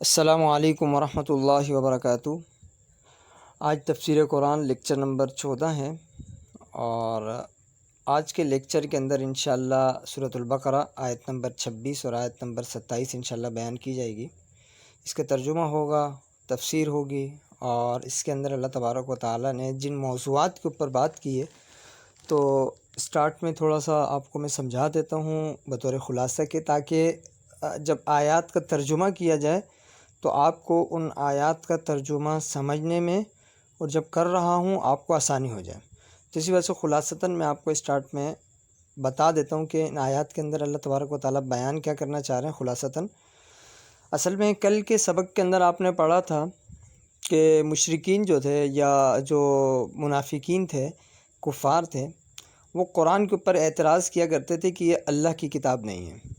السلام علیکم ورحمۃ اللہ وبرکاتہ۔ آج تفسیر قرآن لیکچر نمبر 14 ہے، اور آج کے لیکچر کے اندر انشاءاللہ سورۃ البقرہ آیت نمبر 26 اور آیت نمبر 27 انشاءاللہ بیان کی جائے گی۔ اس کا ترجمہ ہوگا، تفسیر ہوگی، اور اس کے اندر اللہ تبارک و تعالیٰ نے جن موضوعات کے اوپر بات کی ہے تو اسٹارٹ میں تھوڑا سا آپ کو میں سمجھا دیتا ہوں بطور خلاصہ کے، تاکہ جب آیات کا ترجمہ کیا جائے تو آپ کو ان آیات کا ترجمہ سمجھنے میں، اور جب کر رہا ہوں آپ کو آسانی ہو جائے۔ تو اسی وجہ سے خلاصتاً میں آپ کو اسٹارٹ میں بتا دیتا ہوں کہ ان آیات کے اندر اللہ تبارک و تعالیٰ بیان کیا کرنا چاہ رہے ہیں خلاصتاً۔ اصل میں کل کے سبق کے اندر آپ نے پڑھا تھا کہ مشرکین جو تھے یا جو منافقین تھے، کفار تھے، وہ قرآن کے اوپر اعتراض کیا کرتے تھے کہ یہ اللہ کی کتاب نہیں ہے،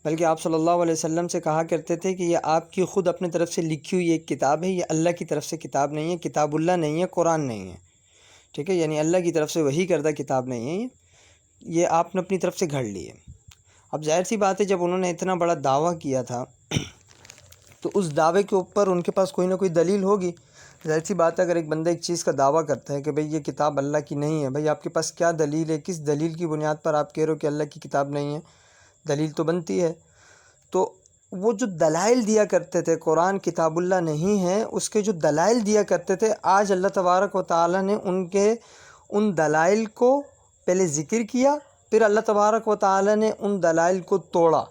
بلکہ آپ صلی اللہ علیہ وسلم سے کہا کرتے تھے کہ یہ آپ کی خود اپنے طرف سے لکھی ہوئی ایک کتاب ہے، یہ اللہ کی طرف سے کتاب نہیں ہے، کتاب اللہ نہیں ہے، قرآن نہیں ہے، ٹھیک ہے، یعنی اللہ کی طرف سے وحی کردہ کتاب نہیں ہے، یہ آپ نے اپنی طرف سے گھڑ لی ہے۔ اب ظاہر سی بات ہے، جب انہوں نے اتنا بڑا دعویٰ کیا تھا تو اس دعوے کے اوپر ان کے پاس کوئی نہ کوئی دلیل ہوگی۔ ظاہر سی بات ہے، اگر ایک بندہ ایک چیز کا دعویٰ کرتا ہے کہ بھئی یہ کتاب اللہ کی نہیں ہے، بھئی آپ کے پاس کیا دلیل ہے؟ کس دلیل کی بنیاد پر آپ کہہ رہے ہو کہ اللہ کی کتاب نہیں ہے؟ دلیل تو بنتی ہے۔ تو وہ جو دلائل دیا کرتے تھے قرآن کتاب اللہ نہیں ہے، اس کے جو دلائل دیا کرتے تھے، آج اللہ تبارک و تعالیٰ نے ان دلائل کو پہلے ذکر کیا، پھر اللہ تبارک و تعالیٰ نے ان دلائل کو توڑا۔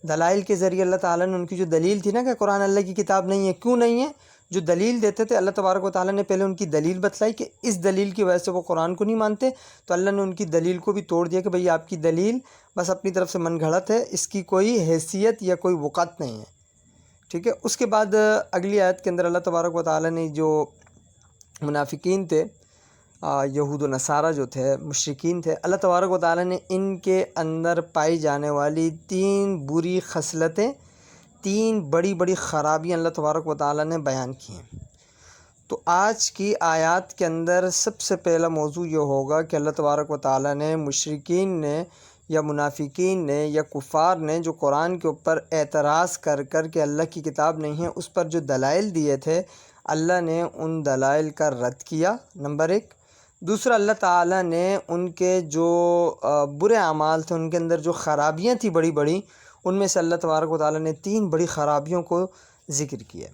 دلائل کے ذریعے اللہ تعالیٰ نے ان کی جو دلیل تھی نا کہ قرآن اللہ کی کتاب نہیں ہے، کیوں نہیں ہے، جو دلیل دیتے تھے اللہ تبارک و تعالیٰ نے پہلے ان کی دلیل بتلائی کہ اس دلیل کی وجہ سے وہ قرآن کو نہیں مانتے، تو اللہ نے ان کی دلیل کو بھی توڑ دیا کہ بھئی آپ کی دلیل بس اپنی طرف سے من گھڑت ہے، اس کی کوئی حیثیت یا کوئی وقعت نہیں ہے، ٹھیک ہے۔ اس کے بعد اگلی آیت کے اندر اللہ تبارک و تعالیٰ نے جو منافقین تھے، یہود و نصارہ جو تھے، مشرکین تھے، اللہ تبارک و تعالیٰ نے ان کے اندر پائی جانے والی 3 بری خصلتیں، 3 بڑی بڑی خرابیاں اللہ تبارک و تعالیٰ نے بیان کی ہیں۔ تو آج کی آیات کے اندر سب سے پہلا موضوع یہ ہوگا کہ اللہ تبارک و تعالیٰ نے مشرکین نے یا منافقین نے یا کفار نے جو قرآن کے اوپر اعتراض کر کہ اللہ کی کتاب نہیں ہے، اس پر جو دلائل دیے تھے، اللہ نے ان دلائل کا رد کیا، نمبر 1۔ دوسرا، اللہ تعالیٰ نے ان کے جو برے اعمال تھے، ان کے اندر جو خرابیاں تھیں بڑی بڑی، ان میں سے اللہ تبارک و تعالیٰ نے 3 بڑی خرابیوں کو ذکر کیا۔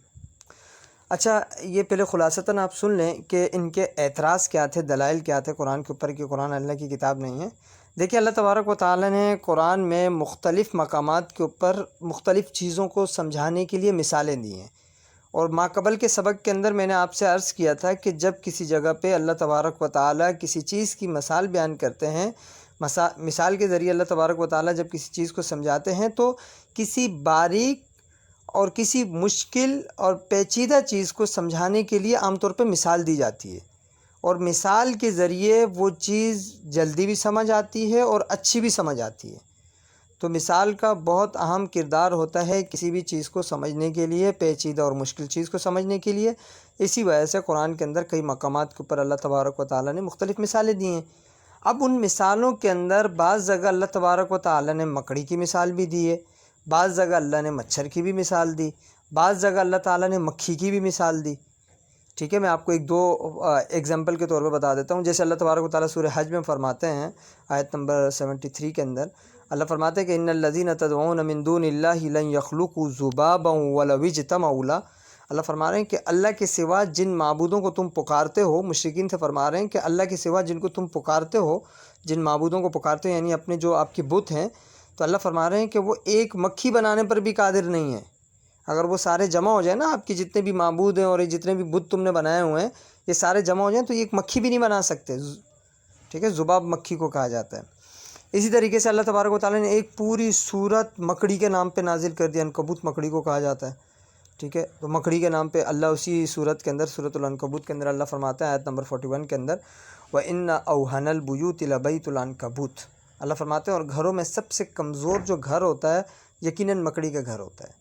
اچھا، یہ پہلے خلاصتاً آپ سن لیں کہ ان کے اعتراض کیا تھے، دلائل کیا تھے قرآن کے اوپر کہ قرآن اللہ کی کتاب نہیں ہے۔ دیکھیں، اللہ تبارک و تعالیٰ نے قرآن میں مختلف مقامات کے اوپر مختلف چیزوں کو سمجھانے کے لیے مثالیں دی ہیں، اور ماقبل کے سبق کے اندر میں نے آپ سے عرض کیا تھا کہ جب کسی جگہ پہ اللہ تبارک و تعالیٰ کسی چیز کی مثال بیان کرتے ہیں، مثال کے ذریعے اللہ تبارک و تعالیٰ جب کسی چیز کو سمجھاتے ہیں تو کسی باریک اور کسی مشکل اور پیچیدہ چیز کو سمجھانے کے لیے عام طور پہ مثال دی جاتی ہے، اور مثال کے ذریعے وہ چیز جلدی بھی سمجھ آتی ہے اور اچھی بھی سمجھ آتی ہے۔ تو مثال کا بہت اہم کردار ہوتا ہے کسی بھی چیز کو سمجھنے کے لیے، پیچیدہ اور مشکل چیز کو سمجھنے کے لیے۔ اسی وجہ سے قرآن کے اندر کئی مقامات کے اوپر اللہ تبارک و تعالیٰ نے مختلف مثالیں دی ہیں۔ اب ان مثالوں کے اندر بعض جگہ اللہ تبارک و تعالیٰ نے مکڑی کی مثال بھی دی ہے، بعض جگہ اللہ نے مچھر کی بھی مثال دی، بعض جگہ اللہ تعالیٰ نے مکھی کی بھی مثال دی، ٹھیک ہے۔ میں آپ کو 1-2 ایگزامپل کے طور پہ بتا دیتا ہوں۔ جیسے اللہ تبارک و تعالیٰ سورہ حج میں فرماتے ہیں، آیت نمبر 73 کے اندر اللہ فرماتے ہیں کہ ان الذین تدعون من دون اللہ لن یخلقوا ذبابا ولو اجتمعوا لہ۔ اللہ فرما رہے ہیں کہ اللہ کے سوا جن معبودوں کو تم پکارتے ہو، مشرکین سے فرما رہے ہیں کہ اللہ کے سوا جن کو تم پکارتے ہو، جن معبودوں کو پکارتے ہو یعنی اپنے جو آپ کے بت ہیں، تو اللہ فرما رہے ہیں کہ وہ ایک مکھی بنانے پر بھی قادر نہیں ہے۔ اگر وہ سارے جمع ہو جائیں نا، آپ کے جتنے بھی معبود ہیں اور یہ جتنے بھی بت تم نے بنائے ہوئے ہیں، یہ سارے جمع ہو جائیں تو یہ ایک مکھی بھی نہیں بنا سکتے، ٹھیک ہے، ذباب مکھی کو کہا جاتا ہے۔ اسی طریقے سے اللہ تبارک و تعالیٰ نے ایک پوری سورت مکڑی کے نام پہ نازل کر دیا، عنکبوت مکڑی کو کہا جاتا ہے، ٹھیک ہے۔ تو مکڑی کے نام پہ اللہ اسی سورت کے اندر، سورۃ العنکبوت کے اندر اللہ فرماتا ہے آیت نمبر 41 کے اندر وَإِنَّ أَوْهَنَ الْبُيُوتِ لَبَيْتُ الْعَنْكَبُوتِ۔ اللہ فرماتے ہیں اور گھروں میں سب سے کمزور جو گھر ہوتا ہے یقیناً مکڑی کا گھر ہوتا ہے۔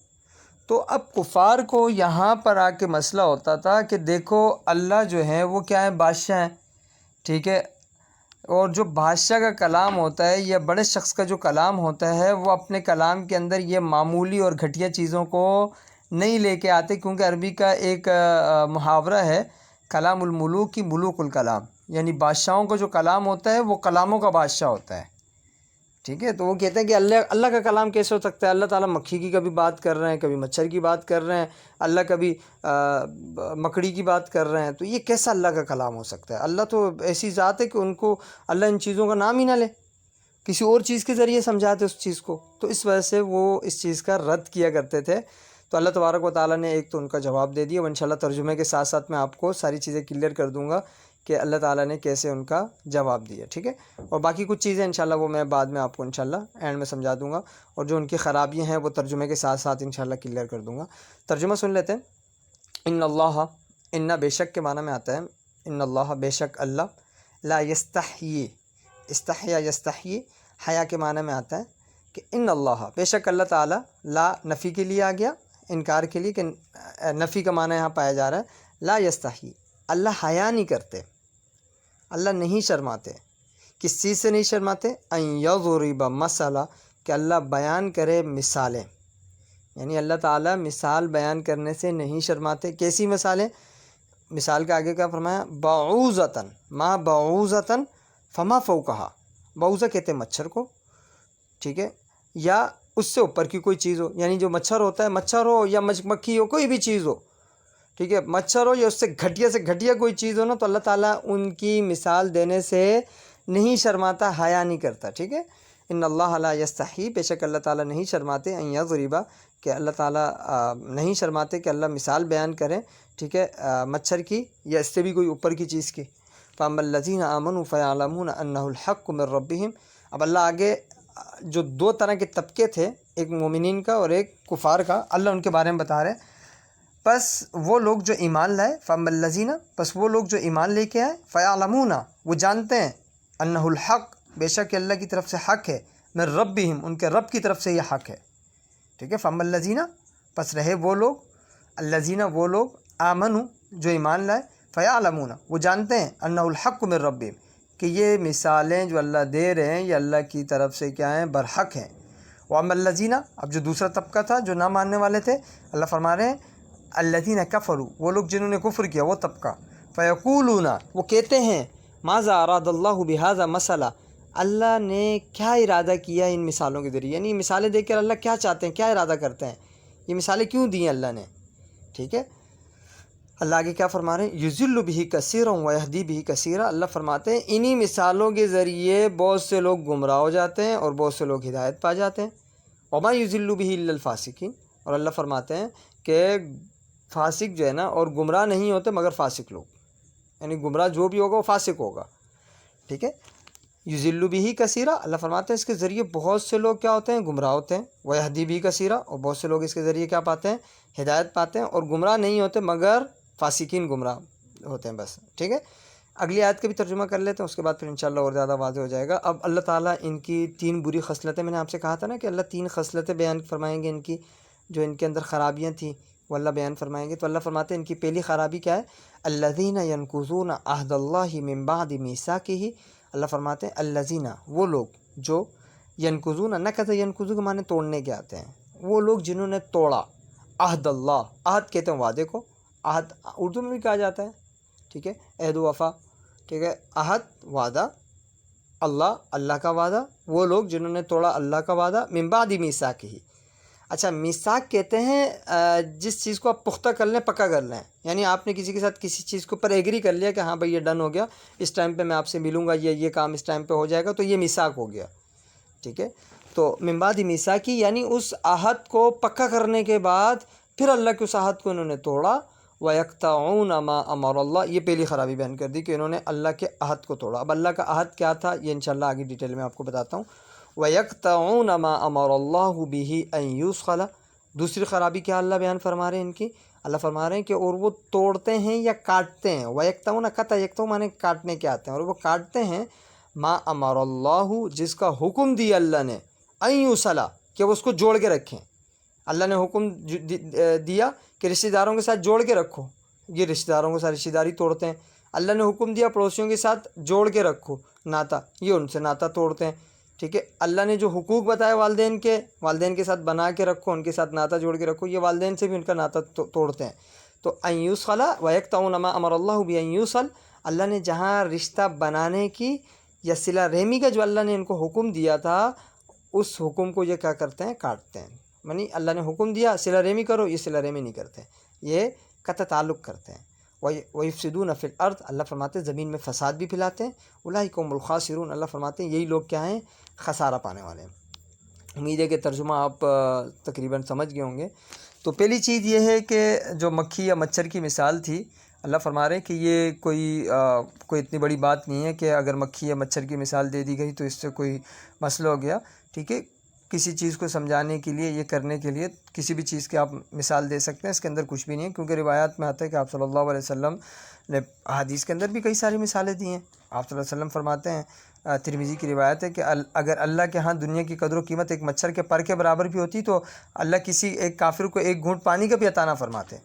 تو اب کفار کو یہاں پر آ کے مسئلہ ہوتا تھا کہ دیکھو اللہ جو ہے وہ کیا ہے، بادشاہ ہیں، ٹھیک ہے، اور جو بادشاہ کا کلام ہوتا ہے یا بڑے شخص کا جو کلام ہوتا ہے وہ اپنے کلام کے اندر یہ معمولی اور گھٹیا چیزوں کو نہیں لے کے آتے، کیونکہ عربی کا ایک محاورہ ہے کلام الملوک کی ملوک الکلام، یعنی بادشاہوں کا جو کلام ہوتا ہے وہ کلاموں کا بادشاہ ہوتا ہے، ٹھیک ہے۔ تو وہ کہتے ہیں کہ اللہ کا کلام کیسے ہو سکتا ہے؟ اللہ تعالیٰ مکھی کی کبھی بات کر رہے ہیں، کبھی مچھر کی بات کر رہے ہیں، اللہ کبھی مکڑی کی بات کر رہے ہیں، تو یہ کیسا اللہ کا کلام ہو سکتا ہے؟ اللہ تو ایسی ذات ہے کہ ان کو اللہ ان چیزوں کا نام ہی نہ لے، کسی اور چیز کے ذریعے سمجھاتے اس چیز کو، تو اس وجہ سے وہ اس چیز کا رد کیا کرتے تھے۔ تو اللہ تبارک و تعالیٰ نے ایک تو ان کا جواب دے دیا، اور انشاءاللہ ترجمے کے ساتھ ساتھ میں آپ کو ساری چیزیں کلیئر کر دوں گا کہ اللہ تعالیٰ نے کیسے ان کا جواب دیا، ٹھیک ہے۔ اور باقی کچھ چیزیں انشاءاللہ وہ میں بعد میں آپ کو انشاءاللہ اینڈ میں سمجھا دوں گا، اور جو ان کی خرابیاں ہیں وہ ترجمے کے ساتھ ساتھ انشاءاللہ کلیئر کر دوں گا۔ ترجمہ سن لیتے ہیں۔ ان اللہ، ان بے شک کے معنی میں آتا ہے ان اللہ، بے شک اللہ، لا یستحیی، استحیا یستحیی، حیا کے معنی میں آتا ہے کہ ان اللہ، بے شک اللہ تعالیٰ، لا نفی کے لیے آ گیا، انکار کے لیے، کہ نفی کا معنی یہاں پایا جا رہا ہے، لا یستحیی، اللہ حیا نہیں کرتے، اللہ نہیں شرماتے۔ کس چیز سے نہیں شرماتے؟ ان یضرب مثلا، کہ اللہ بیان کرے مثالیں، یعنی اللہ تعالیٰ مثال بیان کرنے سے نہیں شرماتے۔ کیسی مثالیں؟ مثال کے آگے کیا فرمایا؟ بعوضۃ، ما بعوضۃ فما فوقہا، بعوضہ کہتے ہیں مچھر کو، ٹھیک ہے، یا اس سے اوپر کی کوئی چیز ہو، یعنی جو مچھر ہوتا ہے، مچھر ہو یا مکھی ہو، کوئی بھی چیز ہو، ٹھیک ہے، مچھر ہو یا اس سے گھٹیا کوئی چیز ہو نا، تو اللہ تعالیٰ ان کی مثال دینے سے نہیں شرماتا، حیا نہیں کرتا، ٹھیک ہے۔ ان اللہ لا یستحی، بے شک اللہ تعالیٰ نہیں شرماتے، ان یضرب، کہ اللہ تعالیٰ نہیں شرماتے کہ اللہ مثال بیان کریں، ٹھیک ہے، مچھر کی یا اس سے بھی کوئی اوپر کی چیز کی۔ فَأَمَّا الَّذِينَ آمَنُوا فَيَعْلَمُونَ أَنَّهُ الْحَقُّ مِن رَّبِّهِمْ، اب اللہ آگے جو دو طرح کے طبقے تھے، ایک مومنین کا اور ایک کفار کا، اللہ ان کے بارے میں بتا رہے ہیں۔ پس وہ لوگ جو ایمان لائے، فَأَمَّا الَّذِينَ، پس وہ لوگ جو ایمان لے کے آئے، فَيَعْلَمُونَ، وہ جانتے ہیں، أَنَّهُ الْحَقُّ، بے شک اللہ کی طرف سے حق ہے، مِن رَّبِّهِمْ، ان کے رب کی طرف سے یہ حق ہے، ٹھیک ہے۔ فَأَمَّا الَّذِينَ، پس رہے وہ لوگ، الَّذِينَ، وہ لوگ، آمنوا، جو ایمان لائے، فَيَعْلَمُونَ، وہ جانتے ہیں، أَنَّهُ الْحَقُّ مِن رَّبِّهِمْ، کہ یہ مثالیں جو اللہ دے رہے ہیں یہ اللہ کی طرف سے کیا ہیں؟ برحق ہیں۔ وَأَمَّا الَّذِينَ، اب جو دوسرا طبقہ تھا جو نہ ماننے والے تھے، اللہ فرما رہے ہیں الَّذِينَ كَفَرُوا، وہ لوگ جنہوں نے کفر کیا، وہ طبقہ، فَيَقُولُونَ، وہ کہتے ہیں، مَاذَا أَرَادَ اللَّهُ بِهَذَا مَثَلًا، اللہ نے کیا ارادہ کیا ان مثالوں کے ذریعے، یعنی مثالیں دیکھ کر اللہ کیا چاہتے ہیں، کیا ارادہ کرتے ہیں، یہ مثالیں کیوں دی ہیں اللہ نے، ٹھیک ہے۔ اللہ آگے کیا فرما رہے ہیں؟ یضل بہ کثیرا ویہدی بہ کثیرا، اللہ فرماتے ہیں انہی مثالوں کے ذریعے بہت سے لوگ گمراہ ہو جاتے ہیں اور بہت سے لوگ ہدایت پا جاتے ہیں۔ وما یضل بہ الا الفاسقین، اور اللہ فرماتے ہیں کہ فاسق جو ہے نا، اور گمراہ نہیں ہوتے مگر فاسق لوگ، یعنی گمراہ جو بھی ہوگا وہ فاسق ہوگا، ٹھیک ہے۔ یضل بہ کثیرا، اللہ فرماتے ہیں اس کے ذریعے بہت سے لوگ کیا ہوتے ہیں؟ گمراہ ہوتے ہیں۔ ویہدی بہ کثیرا، اور بہت سے لوگ اس کے ذریعے کیا پاتے ہیں؟ ہدایت پاتے ہیں، اور گمراہ نہیں ہوتے مگر فاسقین گمراہ ہوتے ہیں، بس، ٹھیک ہے۔ اگلی آیت کا بھی ترجمہ کر لیتے ہیں، اس کے بعد پھر انشاءاللہ اور زیادہ واضح ہو جائے گا۔ اب اللہ تعالیٰ ان کی تین بری خصلتیں، میں نے آپ سے کہا تھا نا کہ اللہ تین خصلتیں بیان فرمائیں گے، ان کی جو ان کے اندر خرابیاں تھیں وہ اللہ بیان فرمائیں گے۔ تو اللہ فرماتے ہیں ان کی پہلی خرابی کیا ہے؟ الذین ینقضون عہد اللہ من بعد میثاقہ، اللہ فرماتے ہیں الذین، وہ لوگ جو، ینقضون، نقض ینقضو کے معنی توڑنے کے آتے ہیں، وہ لوگ جنہوں نے توڑا عہد اللہ، عہد کہتے ہیں وعدے کو، عہد اردو میں بھی کہا جاتا ہے، ٹھیک ہے، عہد و وفا، ٹھیک ہے، عہد وعدہ، اللہ کا وعدہ، وہ لوگ جنہوں نے توڑا اللہ کا وعدہ، من بعد میثاقہ۔ اچھا، میثاق کہتے ہیں جس چیز کو آپ پختہ کر لیں، پکا کر لیں، یعنی آپ نے کسی کے ساتھ کسی چیز کے اوپر ایگری کر لیا کہ ہاں بھائی یہ ڈن ہو گیا، اس ٹائم پہ میں آپ سے ملوں گا، یہ کام اس ٹائم پہ ہو جائے گا، تو یہ میثاق ہو گیا، ٹھیک ہے۔ تو من بعد میثاقہ یعنی اس عہد کو پکا کرنے کے بعد پھر اللہ کے اس عہد کو انہوں نے توڑا۔ وَيَقْطَعُونَ مَا أَمَرَ اللَّهُ، یہ پہلی خرابی بیان کر دی کہ انہوں نے اللہ کے عہد کو توڑا۔ اب اللہ کا عہد کیا تھا یہ انشاءاللہ آگے ڈیٹیل میں آپ کو بتاتا ہوں۔ وَيَقْطَعُونَ مَا أَمَرَ اللَّهُ بِهِ أَن يُوصَلَ، دوسری خرابی کیا اللہ بیان فرما رہے ہیں ان کی؟ اللہ فرما رہے ہیں کہ اور وہ توڑتے ہیں یا کاٹتے ہیں۔ وَيَقْطَعُونَ، قطع یقطع معنی کاٹنے کے آتے ہیں، اور وہ کاٹتے ہیں ما امر اللہ، جس کا حکم دیا اللہ نے، ان یوصل، کہ وہ اس کو جوڑ کے رکھیں۔ اللہ نے حکم دیا کہ رشتہ داروں کے ساتھ جوڑ کے رکھو، یہ رشتہ داروں کے ساتھ رشتہ داری توڑتے ہیں۔ اللہ نے حکم دیا پڑوسیوں کے ساتھ جوڑ کے رکھو ناتا، یہ ان سے ناتا توڑتے ہیں۔ ٹھیک ہے، اللہ نے جو حقوق بتائے والدین کے ساتھ بنا کے رکھو، ان کے ساتھ ناطہ جوڑ کے رکھو، یہ والدین سے بھی ان کا ناطہ توڑتے ہیں۔ تو ان یوصل ویقطعون ما امر اللہ بان یوصل، اللہ نے جہاں رشتہ بنانے کی یا صلہ رحمی کا جو اللہ نے ان کو حکم دیا تھا، اس حکم کو یہ کیا کرتے ہیں؟ کاٹتے ہیں۔ یعنی اللہ نے حکم دیا صلہ رحمی کرو، یہ صلہ رحمی نہیں کرتے، یہ قطع تعلق کرتے ہیں۔ وَيُفْسِدُونَ فِي الْأَرْضِ، اللہ فرماتے ہیں زمین میں فساد بھی پھیلاتے ہیں۔ اولئک هم الخاسرون، اللہ فرماتے ہیں یہی لوگ کیا ہیں؟ خسارہ پانے والے ہیں۔ امید ہے کہ ترجمہ آپ تقریباً سمجھ گئے ہوں گے۔ تو پہلی چیز یہ ہے کہ جو مکھی یا مچھر کی مثال تھی، اللہ فرما رہے ہیں کہ یہ کوئی اتنی بڑی بات نہیں ہے کہ اگر مکھی یا مچھر کی مثال دے دی گئی تو اس سے کوئی مسئلہ ہو گیا، ٹھیک ہے۔ کسی چیز کو سمجھانے کے لیے، یہ کرنے کے لیے کسی بھی چیز کی آپ مثال دے سکتے ہیں، اس کے اندر کچھ بھی نہیں ہے، کیونکہ روایات میں آتا ہے کہ آپ صلی اللہ علیہ وسلم نے حدیث کے اندر بھی کئی ساری مثالیں دی ہیں۔ آپ صلی اللہ علیہ وسلم فرماتے ہیں، ترمذی کی روایت ہے کہ اگر اللہ کے ہاں دنیا کی قدر و قیمت ایک مچھر کے پر کے برابر بھی ہوتی تو اللہ کسی ایک کافر کو ایک گھونٹ پانی کا بھی عطا نہ فرماتے،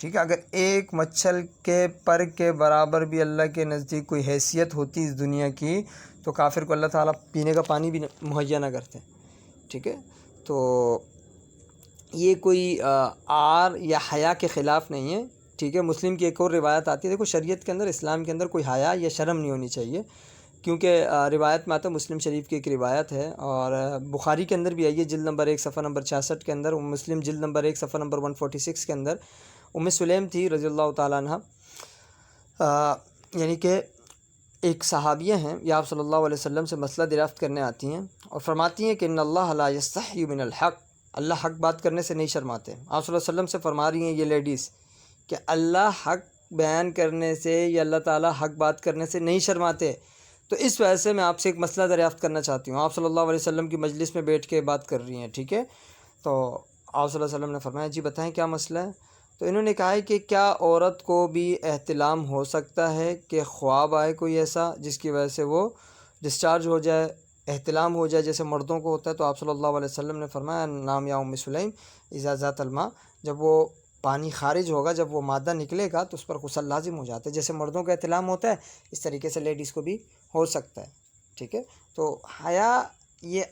ٹھیک ہے۔ اگر ایک مچھر کے پر کے برابر بھی اللہ کے نزدیک کوئی حیثیت ہوتی اس دنیا کی تو کافر کو اللہ تعالیٰ پینے کا پانی بھی مہیا نہ کرتے، ٹھیک ہے۔ تو یہ کوئی عار یا حیا کے خلاف نہیں ہے، ٹھیک ہے۔ مسلم کی ایک اور روایت آتی ہے، دیکھو شریعت کے اندر، اسلام کے اندر کوئی حیا یا شرم نہیں ہونی چاہیے، کیونکہ روایت میں آتا ہے، مسلم شریف کی ایک روایت ہے اور بخاری کے اندر بھی آئی ہے، جلد نمبر 1 صفحہ نمبر 66 کے اندر، مسلم جلد نمبر 1 صفحہ نمبر 146 کے اندر، سلیم تھی رضی اللہ تعالیٰ عنہ، یعنی کہ ایک صحابیہ ہیں، یہ آپ صلی اللہ علیہ وسلم سے مسئلہ دریافت کرنے آتی ہیں اور فرماتی ہیں کہ ان اللہ لا یستحی من الحق، اللہ حق بات کرنے سے نہیں شرماتے۔ آپ صلی اللہ علیہ وسلم سے فرما رہی ہیں یہ لیڈیز کہ اللہ حق بیان کرنے سے یا اللہ تعالیٰ حق بات کرنے سے نہیں شرماتے۔ تو اس وجہ سے میں آپ سے ایک مسئلہ دریافت کرنا چاہتی ہوں۔ آپ صلی اللہ علیہ وسلم کی مجلس میں بیٹھ کے بات کر رہی ہیں، ٹھیک ہے۔ تو آپ صلی اللہ علیہ وسلم نے فرمایا جی بتائیں کیا مسئلہ ہے؟ تو انہوں نے کہا ہے کہ کیا عورت کو بھی احتلام ہو سکتا ہے کہ خواب آئے کوئی ایسا جس کی وجہ سے وہ ڈسچارج ہو جائے، احتلام ہو جائے جیسے مردوں کو ہوتا ہے؟ تو آپ صلی اللہ علیہ وسلم نے فرمایا نام یا سلیم اذا ذات الماء، جب وہ پانی خارج ہوگا، جب وہ مادہ نکلے گا تو اس پر غسل لازم ہو جاتا ہے، جیسے مردوں کا احتلام ہوتا ہے اس طریقے سے لیڈیز کو بھی ہو سکتا ہے، ٹھیک ہے۔ تو حیا یہ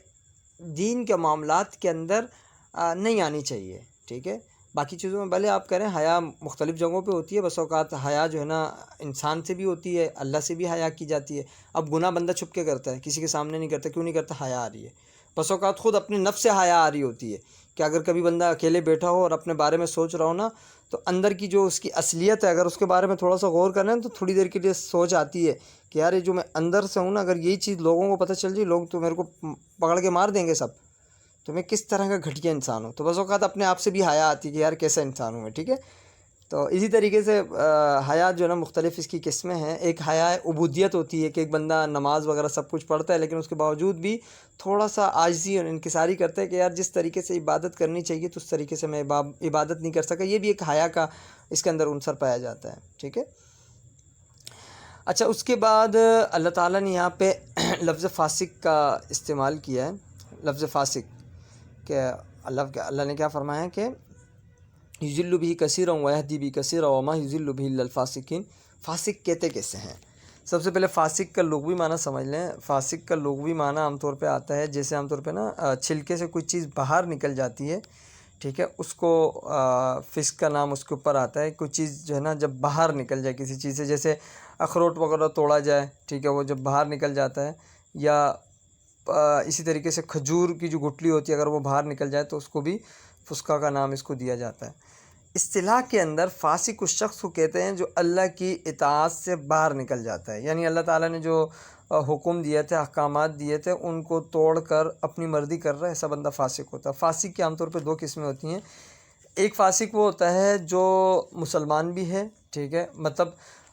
دین کے معاملات کے اندر نہیں آنی چاہیے، ٹھیک ہے۔ باقی چیزوں میں بھلے آپ کریں، حیا مختلف جگہوں پہ ہوتی ہے، بس اوقات حیا جو ہے نا انسان سے بھی ہوتی ہے، اللہ سے بھی حیا کی جاتی ہے۔ اب گناہ بندہ چھپ کے کرتا ہے، کسی کے سامنے نہیں کرتا، کیوں نہیں کرتا؟ حیا آ رہی ہے۔ بس اوقات خود اپنے نفس سے حیا آ رہی ہوتی ہے کہ اگر کبھی بندہ اکیلے بیٹھا ہو اور اپنے بارے میں سوچ رہا ہو نا، تو اندر کی جو اس کی اصلیت ہے، اگر اس کے بارے میں تھوڑا سا غور کریں تو تھوڑی دیر کے لیے سوچ آتی ہے کہ یار یہ جو میں اندر سے ہوں نا، اگر یہی چیز لوگوں کو پتہ چل جائے، لوگ تو میرے کو پکڑ کے مار دیں گے سب، تو میں کس طرح کا گھٹیا انسان ہوں۔ تو بس اوقات اپنے آپ سے بھی حیا آتی ہے کہ یار کیسا انسان ہوں میں، ٹھیک ہے۔ تو اسی طریقے سے حیا جو ہے نا مختلف اس کی قسمیں ہیں۔ ایک حیا عبودیت ہوتی ہے کہ ایک بندہ نماز وغیرہ سب کچھ پڑھتا ہے لیکن اس کے باوجود بھی تھوڑا سا عاجزی اور انکساری کرتا ہے کہ یار جس طریقے سے عبادت کرنی چاہیے تو اس طریقے سے میں عبادت نہیں کر سکا، یہ بھی ایک حیا کا اس کے اندر عنصر پایا جاتا ہے، ٹھیک ہے۔ اچھا، اس کے بعد اللہ تعالیٰ نے یہاں پہ لفظ فاسق کا استعمال کیا ہے، لفظ فاسق، کہ اللہ نے کیا فرمایا ہے کہ یضل بہ کثیرا ویہدی بہ کثیرا وما یضل بہ الا الفاسقین۔ فاسق کہتے کیسے ہیں؟ سب سے پہلے فاسق کا لغوی معنی سمجھ لیں۔ فاسق کا لغوی معنی عام طور پہ آتا ہے، جیسے عام طور پہ نا چھلکے سے کوئی چیز باہر نکل جاتی ہے، ٹھیک ہے، اس کو فسق کا نام اس کے اوپر آتا ہے۔ کوئی چیز جو ہے نا جب باہر نکل جائے کسی چیز سے، جیسے اخروٹ وغیرہ توڑا جائے، ٹھیک ہے، وہ جب باہر نکل جاتا ہے، یا اسی طریقے سے کھجور کی جو گٹلی ہوتی ہے اگر وہ باہر نکل جائے تو اس کو بھی فسقہ کا نام اس کو دیا جاتا ہے۔ اصطلاح کے اندر فاسق اس شخص کو کہتے ہیں جو اللہ کی اطاعت سے باہر نکل جاتا ہے، یعنی اللہ تعالیٰ نے جو حکم دیے تھے، احکامات دیے تھے، ان کو توڑ کر اپنی مرضی کر رہا ہے، ایسا بندہ فاسق ہوتا ہے۔ فاسق کی عام طور پہ 2 قسمیں ہوتی ہیں۔ ایک فاسق وہ ہوتا ہے جو مسلمان بھی ہے، ٹھیک ہے، مطلب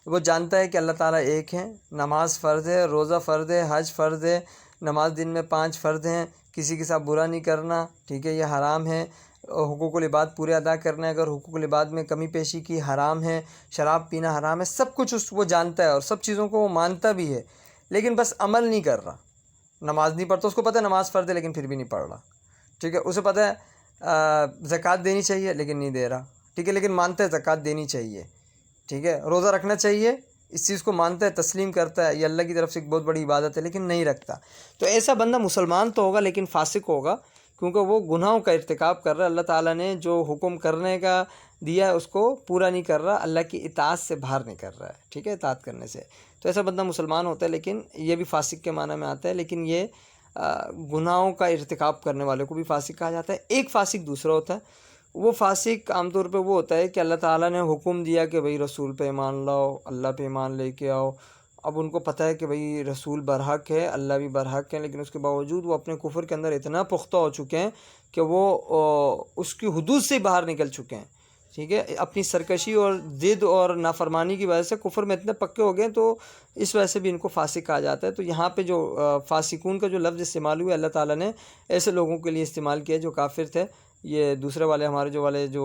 وہ جانتا ہے کہ اللہ تعالیٰ ایک ہیں، نماز فرض ہے، روزہ فرض ہے، حج فرض ہے، نماز دن میں 5 فرض ہیں، کسی کے ساتھ برا نہیں کرنا، ٹھیک ہے، یہ حرام ہے، حقوق العباد پورے ادا کرنا ہے، اگر حقوق العباد میں کمی پیشی کی حرام ہے، شراب پینا حرام ہے، سب کچھ وہ جانتا ہے اور سب چیزوں کو وہ مانتا بھی ہے، لیکن بس عمل نہیں کر رہا۔ نماز نہیں پڑھتا، اس کو پتہ ہے نماز فرض ہے لیکن پھر بھی نہیں پڑھ رہا، ٹھیک ہے، اسے پتہ ہے زکوٰۃ دینی چاہیے لیکن نہیں دے رہا، ٹھیک ہے، لیکن مانتا ہے زکوٰۃ دینی چاہیے، ٹھیک ہے، روزہ رکھنا چاہیے اس چیز کو مانتا ہے، تسلیم کرتا ہے، یہ اللہ کی طرف سے ایک بہت بڑی عبادت ہے، لیکن نہیں رکھتا، تو ایسا بندہ مسلمان تو ہوگا لیکن فاسق ہوگا، کیونکہ وہ گناہوں کا ارتکاب کر رہا ہے، اللہ تعالیٰ نے جو حکم کرنے کا دیا ہے اس کو پورا نہیں کر رہا، اللہ کی اطاعت سے باہر نہیں کر رہا ہے، ٹھیک ہے، اطاعت کرنے سے، تو ایسا بندہ مسلمان ہوتا ہے، لیکن یہ بھی فاسق کے معنی میں آتا ہے، لیکن یہ گناہوں کا ارتکاب کرنے والے کو بھی فاسق کہا جاتا ہے۔ ایک فاسق دوسرا ہوتا ہے، وہ فاسق عام طور پہ وہ ہوتا ہے کہ اللہ تعالیٰ نے حکم دیا کہ بھئی رسول پہ ایمان لاؤ، اللہ پہ ایمان لے کے آؤ، اب ان کو پتہ ہے کہ بھئی رسول برحق ہے، اللہ بھی برحق ہے، لیکن اس کے باوجود وہ اپنے کفر کے اندر اتنا پختہ ہو چکے ہیں کہ وہ اس کی حدود سے باہر نکل چکے ہیں، ٹھیک ہے، اپنی سرکشی اور ضد اور نافرمانی کی وجہ سے کفر میں اتنے پکے ہو گئے، تو اس وجہ سے بھی ان کو فاسق کہا جاتا ہے۔ تو یہاں پہ جو فاسقون کا جو لفظ استعمال ہوا ہے، اللہ تعالیٰ نے ایسے لوگوں کے لیے استعمال کیا جو کافر تھے، یہ دوسرے والے ہمارے جو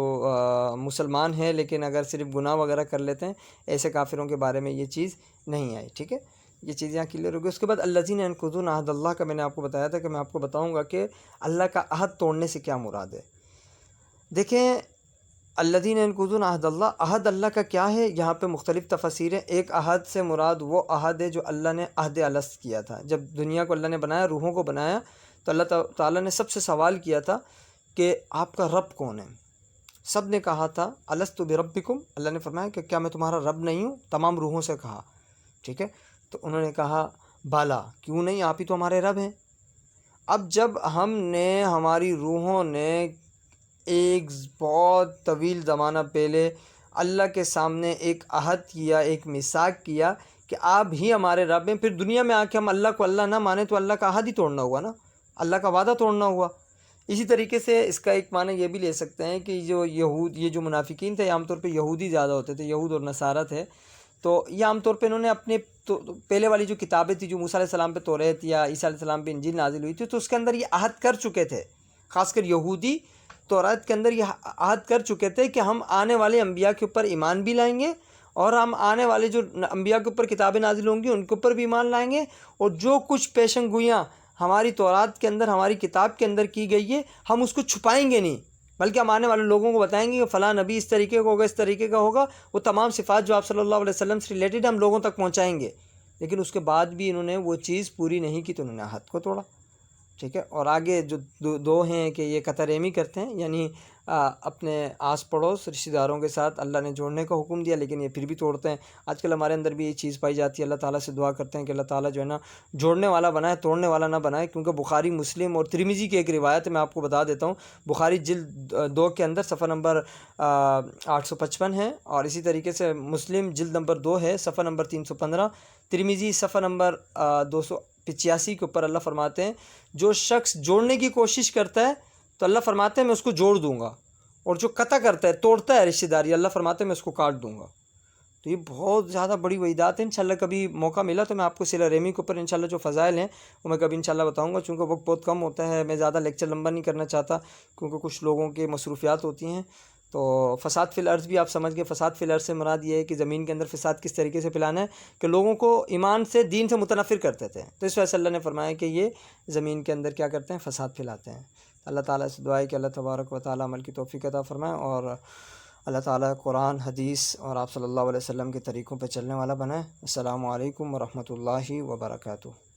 مسلمان ہیں لیکن اگر صرف گناہ وغیرہ کر لیتے ہیں، ایسے کافروں کے بارے میں یہ چیز نہیں آئی، ٹھیک ہے، یہ چیز یہاں کلیئر ہوگی۔ اس کے بعد الذین ینقضون عہد اللہ کا میں نے آپ کو بتایا تھا کہ میں آپ کو بتاؤں گا کہ اللہ کا عہد توڑنے سے کیا مراد ہے۔ دیکھیں، الذین ینقضون عہد اللہ، عہد اللہ کا کیا ہے، یہاں پہ مختلف تفسیر ہیں۔ ایک عہد سے مراد وہ عہد ہے جو اللہ نے عہد الست کیا تھا، جب دنیا کو اللہ نے بنایا، روحوں کو بنایا، تو اللہ تعالیٰ نے سب سے سوال کیا تھا کہ آپ کا رب کون ہے؟ سب نے کہا تھا الست بربکم، اللہ نے فرمایا کہ کیا میں تمہارا رب نہیں ہوں؟ تمام روحوں سے کہا، ٹھیک ہے، تو انہوں نے کہا بالا، کیوں نہیں، آپ ہی تو ہمارے رب ہیں۔ اب جب ہم نے، ہماری روحوں نے ایک بہت طویل زمانہ پہلے اللہ کے سامنے ایک عہد کیا، ایک میثاق کیا کہ آپ ہی ہمارے رب ہیں، پھر دنیا میں آ کے ہم اللہ کو اللہ نہ مانیں تو اللہ کا عہد ہی توڑنا ہوا نا، اللہ کا وعدہ توڑنا ہوا۔ اسی طریقے سے اس کا ایک معنی یہ بھی لے سکتے ہیں کہ یہ جو منافقین تھے، عام طور پہ یہودی زیادہ ہوتے تھے، یہود اور نصارہ تھے، تو یہ عام طور پہ انہوں نے اپنے پہلے والی جو کتابیں تھی، جو موسیٰ علیہ السلام پہ توریت یا عیسیٰ علیہ السلام پہ انجیل نازل ہوئی تھی، تو اس کے اندر یہ عہد کر چکے تھے، خاص کر یہودی توریت کے اندر یہ عہد کر چکے تھے کہ ہم آنے والے انبیاء کے اوپر ایمان بھی لائیں گے، اور ہم آنے والے جو انبیاء کے اوپر کتابیں نازل ہوں گی ان کے اوپر بھی ایمان لائیں گے، اور جو کچھ پیشن گوئیاں ہماری تورات کے اندر، ہماری کتاب کے اندر کی گئی ہے، ہم اس کو چھپائیں گے نہیں، بلکہ ہم آنے والے لوگوں کو بتائیں گے کہ فلاں نبی اس طریقے کا ہوگا، اس طریقے کا ہوگا، وہ تمام صفات جو آپ صلی اللہ علیہ وسلم سے ریلیٹڈ ہم لوگوں تک پہنچائیں گے۔ لیکن اس کے بعد بھی انہوں نے وہ چیز پوری نہیں کی، تو انہوں نے عہد کو توڑا، ٹھیک ہے۔ اور آگے جو دو ہیں کہ یہ قطع رحمی کرتے ہیں، یعنی اپنے آس پڑوس رشتہ داروں کے ساتھ اللہ نے جوڑنے کا حکم دیا لیکن یہ پھر بھی توڑتے ہیں۔ آج کل ہمارے اندر بھی یہ چیز پائی جاتی ہے، اللہ تعالیٰ سے دعا کرتے ہیں کہ اللہ تعالیٰ جو ہے نا جوڑنے والا بنائے، توڑنے والا نہ بنائے، کیونکہ بخاری، مسلم اور ترمذی کی ایک روایت میں آپ کو بتا دیتا ہوں، بخاری جلد 2 کے اندر صفحہ نمبر 855 ہے، اور اسی طریقے سے مسلم جلد نمبر 2 ہے، صفحہ نمبر 315، ترمذی صفحہ نمبر 285 کے اوپر اللہ فرماتے ہیں جو شخص جوڑنے کی کوشش کرتا ہے تو اللہ فرماتے ہیں میں اس کو جوڑ دوں گا، اور جو قطع کرتا ہے، توڑتا ہے رشتہ داری، اللہ فرماتے ہیں میں اس کو کاٹ دوں گا۔ تو یہ بہت زیادہ بڑی وعیدات ہیں۔ انشاءاللہ کبھی موقع ملا تو میں آپ کو صلہ رحمی کے اوپر انشاءاللہ جو فضائل ہیں وہ میں کبھی انشاءاللہ بتاؤں گا، چونکہ وقت بہت کم ہوتا ہے، میں زیادہ لیکچر لمبا نہیں کرنا چاہتا کیونکہ کچھ لوگوں کے مصروفیات ہوتی ہیں۔ تو فساد فی الارض بھی آپ سمجھ گئے، فساد فی الارض سے مراد یہ ہے کہ زمین کے اندر فساد کس طریقے سے پھیلانا ہے کہ لوگوں کو ایمان سے، دین سے متنفر کرتے تھے، تو اس وجہ سے اللہ نے فرمایا کہ یہ زمین کے اندر کیا کرتے ہیں، فساد پھیلاتے ہیں۔ اللہ تعالیٰ سے دعا ہے کہ اللہ تبارک و تعالیٰ عمل کی توفیق عطا فرمائے، اور اللہ تعالیٰ قرآن، حدیث اور آپ صلی اللہ علیہ وسلم کے طریقوں پہ چلنے والا بنائے۔ السلام علیکم ورحمۃ اللہ وبرکاتہ۔